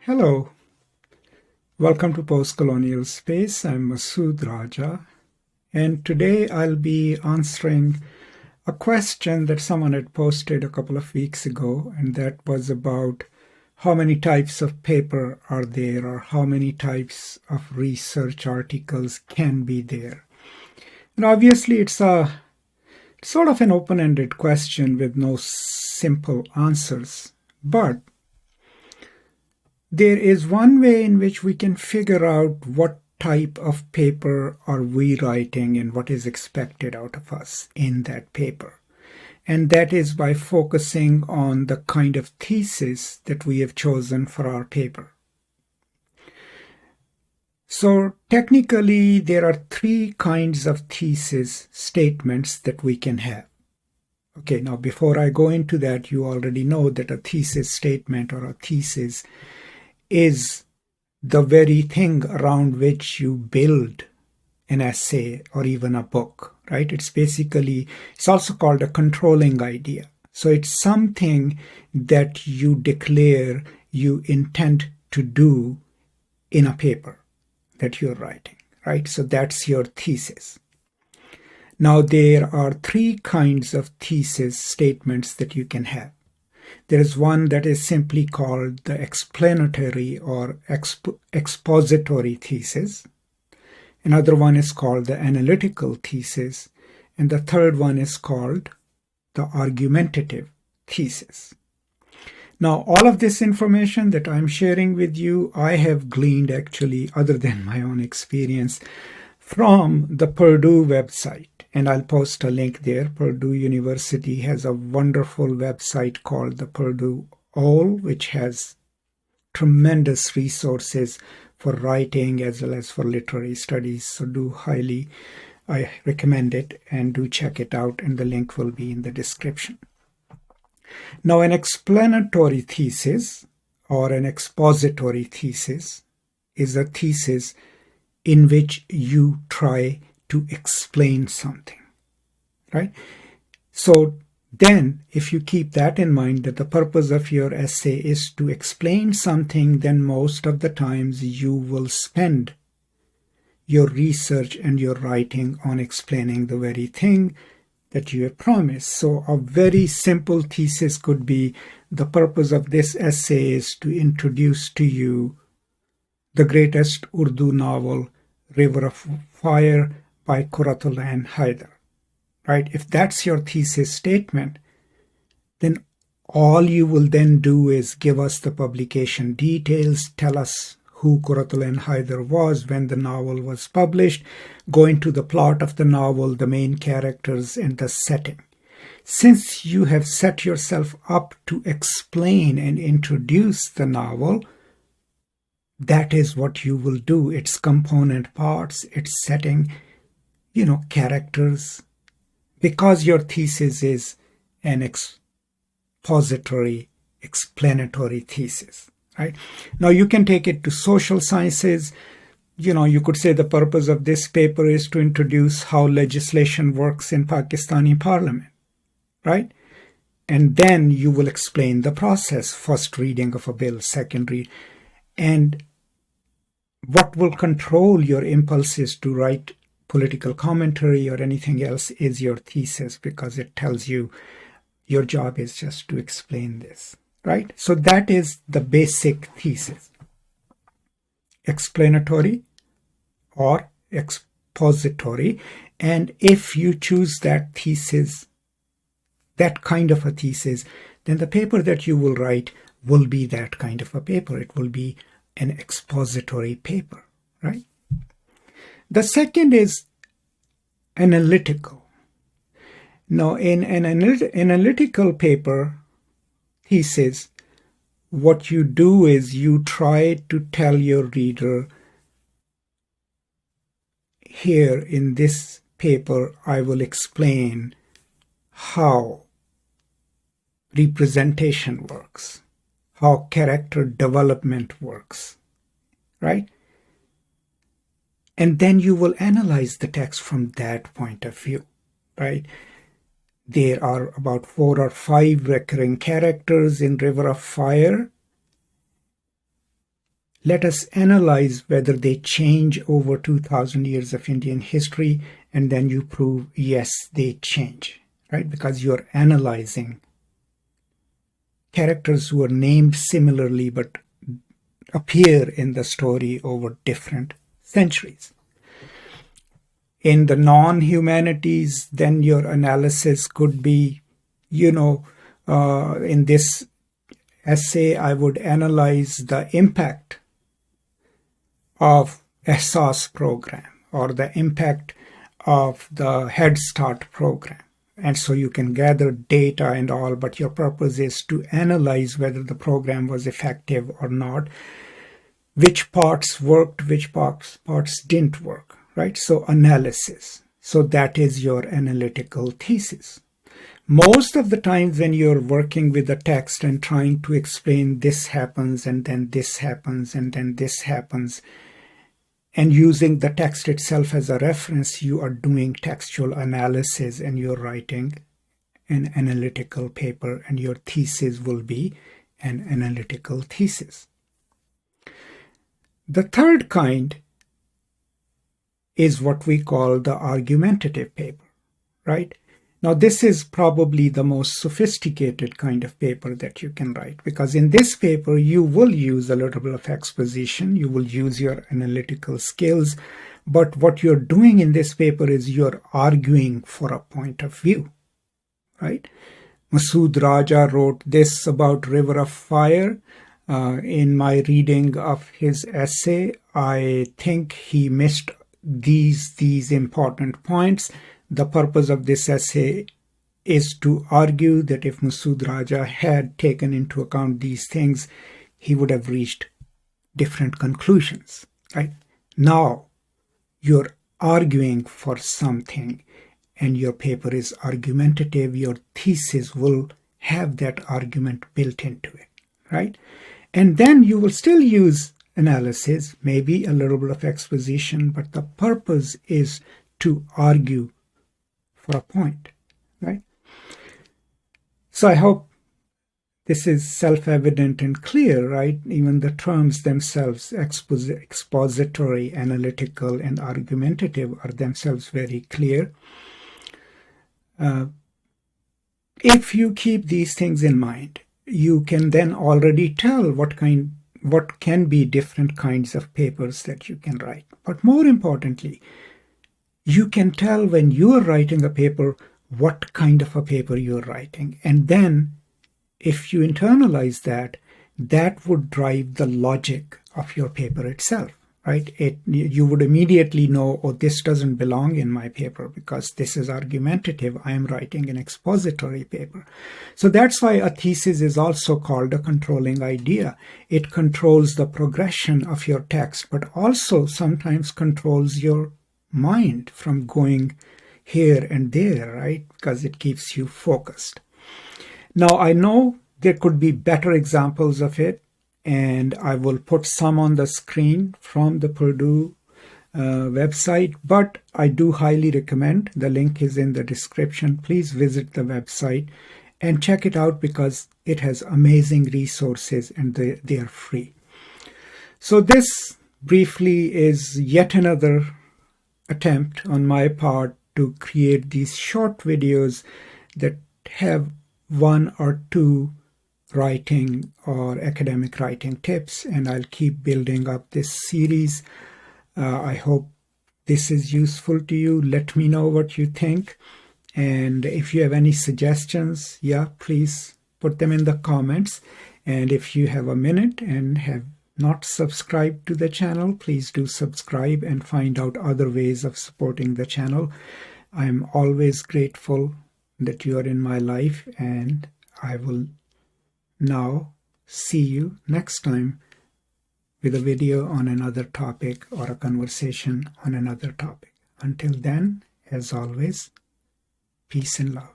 Hello, welcome to Postcolonial Space. I'm Masood Raja, and today I'll be answering a question that someone had posted a couple of weeks ago, and that was about how many types of paper are there, or how many types of research articles can be there. And obviously, it's a sort of an open-ended question with no simple answers, but there is one way in which we can figure out what type of paper are we writing and what is expected out of us in that paper. And that is by focusing on the kind of thesis that we have chosen for our paper. So technically, there are three kinds of thesis statements that we can have. Okay, now before I go into that, you already know that a thesis statement or a thesis is the very thing around which you build an essay or even a book, right? It's also called a controlling idea. So it's something that you declare you intend to do in a paper that you're writing, right? So that's your thesis. Now, there are three kinds of thesis statements that you can have. There is one that is simply called the explanatory or expository thesis. Another one is called the analytical thesis. And the third one is called the argumentative thesis. Now, all of this information that I'm sharing with you, I have gleaned actually, other than my own experience, from the Purdue website. And I'll post a link there. Purdue University has a wonderful website called the Purdue OWL, which has tremendous resources for writing as well as for literary studies. So I recommend it, and do check it out, and the link will be in the description. Now, an explanatory thesis or an expository thesis is a thesis in which you try to explain something, right? So then, if you keep that in mind, that the purpose of your essay is to explain something, then most of the times you will spend your research and your writing on explaining the very thing that you have promised. So a very simple thesis could be, the purpose of this essay is to introduce to you the greatest Urdu novel, River of Fire, by Quratul Haider, right? If that's your thesis statement, then all you will then do is give us the publication details, tell us who Quratul Haider was, when the novel was published, go into the plot of the novel, the main characters, and the setting. Since you have set yourself up to explain and introduce the novel, that is what you will do. Its component parts, its setting, characters, because your thesis is an expository, explanatory thesis, right? Now, you can take it to social sciences. You could say the purpose of this paper is to introduce how legislation works in Pakistani parliament, right? And then you will explain the process, first reading of a bill, second read, and what will control your impulses to write political commentary or anything else is your thesis, because it tells you your job is just to explain this, right? So that is the basic thesis. Explanatory or expository. And if you choose that thesis, that kind of a thesis, then the paper that you will write will be that kind of a paper. It will be an expository paper, right? The second is analytical. Now, in an analytical paper thesis, what you do is you try to tell your reader, here in this paper, I will explain how representation works, how character development works, right? And then you will analyze the text from that point of view, right? There are about 4 or 5 recurring characters in River of Fire. Let us analyze whether they change over 2000 years of Indian history, and then you prove, yes, they change, right? Because you're analyzing characters who are named similarly but appear in the story over different centuries. In the non-humanities, then your analysis could be, in this essay, I would analyze the impact of a SOS program or the impact of the Head Start program. And so you can gather data and all, but your purpose is to analyze whether the program was effective or not, which parts worked, which parts didn't work, right? So analysis. So that is your analytical thesis. Most of the times when you're working with a text and trying to explain this happens and then this happens and then this happens, and using the text itself as a reference, you are doing textual analysis and you're writing an analytical paper, and your thesis will be an analytical thesis. The third kind is what we call the argumentative paper, right? Now, this is probably the most sophisticated kind of paper that you can write, because in this paper, you will use a little bit of exposition, you will use your analytical skills, but what you're doing in this paper is you're arguing for a point of view, right? Masood Raja wrote this about River of Fire. In my reading of his essay, I think he missed these important points. The purpose of this essay is to argue that if Masood Raja had taken into account these things, he would have reached different conclusions, right? Now, you're arguing for something, and your paper is argumentative. Your thesis will have that argument built into it, right? And then you will still use analysis, maybe a little bit of exposition, but the purpose is to argue for a point, right? So I hope this is self-evident and clear, right? Even the terms themselves, expository, analytical, and argumentative, are themselves very clear. If you keep these things in mind, you can then already tell what can be different kinds of papers that you can write. But more importantly, you can tell when you are writing a paper what kind of a paper you're writing. And then if you internalize that, that would drive the logic of your paper itself, right? You would immediately know, oh, this doesn't belong in my paper because this is argumentative. I am writing an expository paper. So that's why a thesis is also called a controlling idea. It controls the progression of your text, but also sometimes controls your mind from going here and there, right? Because it keeps you focused. Now, I know there could be better examples of it, and I will put some on the screen from the Purdue website, but I do highly recommend, the link is in the description, please visit the website and check it out because it has amazing resources and they are free. So this briefly is yet another attempt on my part to create these short videos that have one or two writing or academic writing tips, and I'll keep building up this series. I hope this is useful to you. Let me know what you think, and if you have any suggestions, please put them in the comments. And if you have a minute and have not subscribed to the channel, please do subscribe and find out other ways of supporting the channel. I'm always grateful that you are in my life, and I will now see you next time with a video on another topic or a conversation on another topic. Until then, as always, peace and love.